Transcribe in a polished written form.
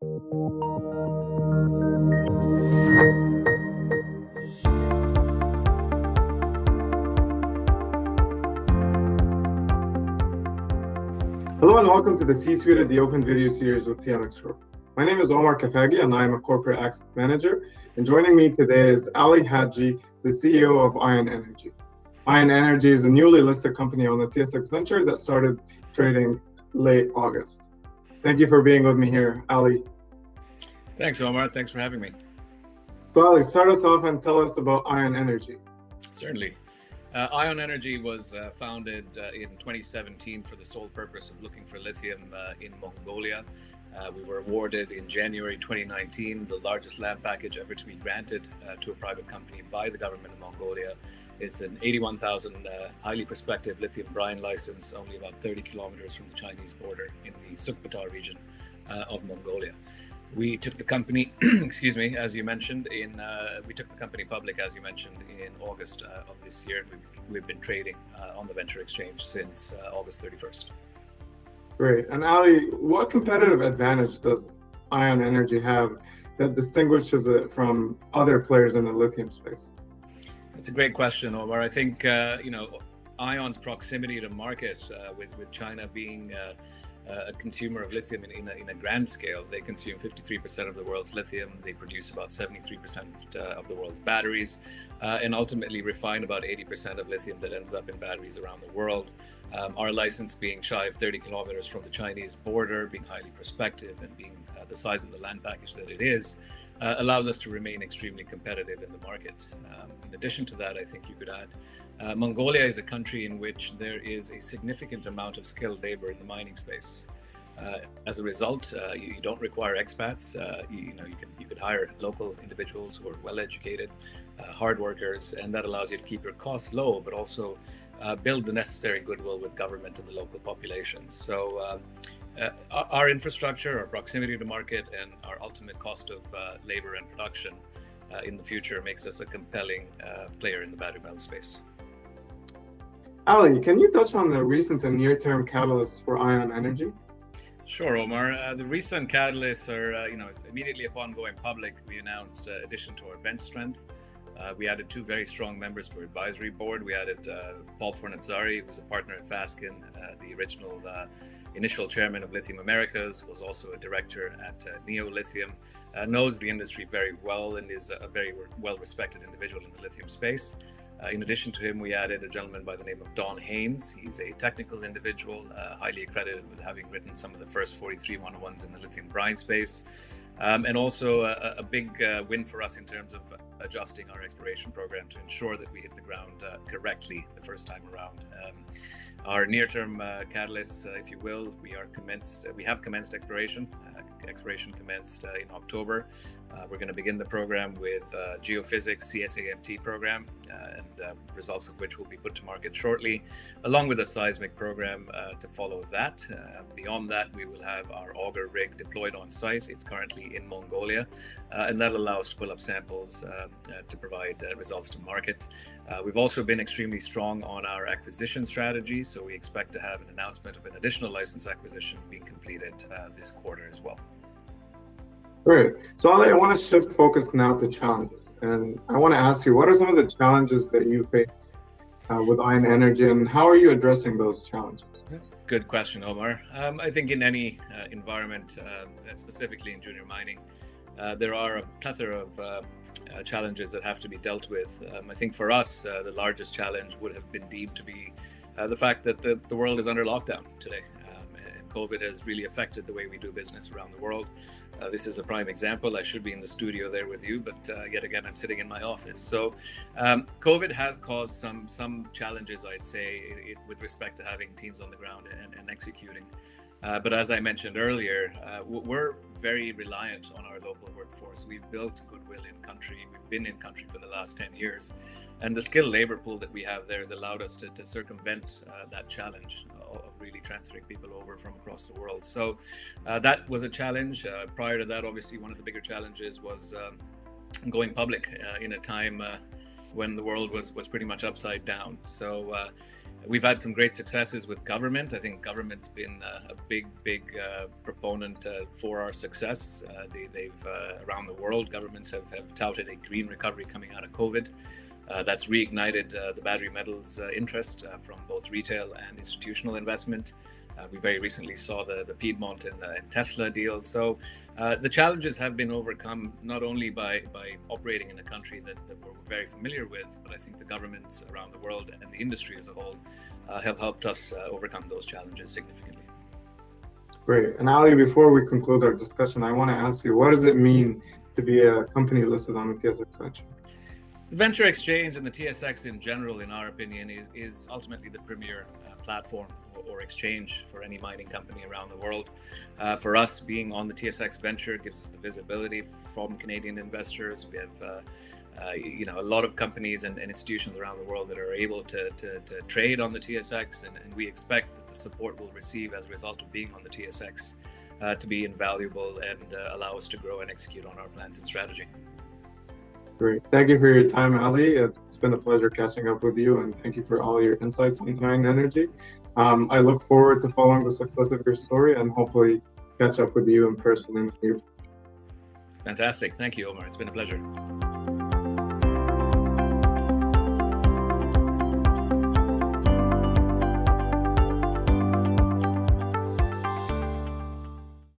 Hello and welcome to the C-Suite of the Open Video Series with TMX. My name is Omar Kafagi and I am a Corporate Access Manager. And joining me today is Ali Haji, the CEO of Ion Energy. Ion Energy is a newly listed company on the TSX Venture that started trading late August. Thank you for being with me here, Ali. Thanks, Omar. Thanks for having me. So Ali, start us off and tell us about Ion Energy. Certainly. Ion Energy was founded in 2017 for the sole purpose of looking for lithium in Mongolia. We were awarded in January 2019 the largest land package ever to be granted to a private company by the government of Mongolia. It's an 81,000 highly prospective lithium brine license, only about 30 kilometers from the Chinese border in the Sukhothai region of Mongolia. We took the company, excuse me, as you mentioned, we took the company public, as you mentioned, in August of this year. We've been trading on the venture exchange since August 31st. Great. And Ali, what competitive advantage does Ion Energy have that distinguishes it from other players in the lithium space? It's a great question, Omar. I think, Ion's proximity to market with China being a consumer of lithium in a grand scale. They consume 53% of the world's lithium. They produce about 73% of the world's batteries, and ultimately refine about 80% of lithium that ends up in batteries around the world. Our license being shy of 30 kilometers from the Chinese border, being highly prospective, and being the size of the land package that it is, allows us to remain extremely competitive in the market. In addition to that, I think you could add, Mongolia is a country in which there is a significant amount of skilled labor in the mining space. As a result, you don't require expats. You could hire local individuals who are well-educated, hard workers, and that allows you to keep your costs low, but also build the necessary goodwill with government and the local population. So our infrastructure, our proximity to market, and our ultimate cost of labor and production in the future makes us a compelling player in the battery metal space. Ali, can you touch on the recent and near-term catalysts for Ion Energy? Sure, Omar. The recent catalysts are, immediately upon going public, we announced addition to our bench strength. We added two very strong members to our advisory board. We added Paul Fornazzari, who's a partner at Fasken, the original initial chairman of Lithium Americas, was also a director at Neo Lithium, knows the industry very well and is a very well-respected individual in the lithium space. In addition to him, we added a gentleman by the name of Don Haynes. He's a technical individual, highly accredited with having written some of the first 43 101s in the lithium brine space. And also a big win for us in terms of adjusting our exploration program to ensure that we hit the ground correctly the first time around. Our near-term catalysts, if you will, we have commenced exploration. Exploration commenced in October. We're going to begin the program with geophysics CSAMT program, and results of which will be put to market shortly, along with a seismic program to follow that. Beyond that, we will have our auger rig deployed on site. It's currently in Mongolia, and that allows us to pull up samples to provide results to market. We've also been extremely strong on our acquisition strategy, so we expect to have an announcement of an additional license acquisition being completed this quarter as well. Great. So Ali, I want to shift focus now to challenges. And I want to ask you, what are some of the challenges that you face with Ion Energy, and how are you addressing those challenges? Good question, Omar. I think in any environment, specifically in junior mining, there are a plethora of challenges that have to be dealt with. I think for us, the largest challenge would have been deemed to be the fact that the world is under lockdown today. And COVID has really affected the way we do business around the world. This is a prime example. I should be in the studio there with you, but yet again, I'm sitting in my office. So COVID has caused some challenges, I'd say, with respect to having teams on the ground and executing. But as I mentioned earlier, we're very reliant on our local workforce. We've built goodwill in country. We've been in country for the last 10 years. And the skilled labor pool that we have there has allowed us to circumvent that challenge of really transferring people over from across the world. So that was a challenge. Prior to that, obviously, one of the bigger challenges was going public in a time when the world was pretty much upside down. So We've had some great successes with government. I think government's been a big proponent for our success. They've around the world, governments have touted a green recovery coming out of COVID. That's reignited the battery metals interest from both retail and institutional investment. We very recently saw the Piedmont and Tesla deal. So the challenges have been overcome not only by operating in a country that we're very familiar with, but I think the governments around the world and the industry as a whole have helped us overcome those challenges significantly. Great. And Ali, before we conclude our discussion, I want to ask you, what does it mean to be a company listed on the TSX Venture? The Venture Exchange and the TSX in general, in our opinion, is ultimately the premier platform or exchange for any mining company around the world. For us, being on the TSX Venture gives us the visibility from Canadian investors. We have a lot of companies and institutions around the world that are able to trade on the TSX, and we expect that the support we'll receive as a result of being on the TSX to be invaluable and allow us to grow and execute on our plans and strategy. Great. Thank you for your time, Ali. It's been a pleasure catching up with you, and thank you for all your insights on Ion Energy. I look forward to following the success of your story and hopefully catch up with you in person in the near future. Fantastic. Thank you, Omar. It's been a pleasure.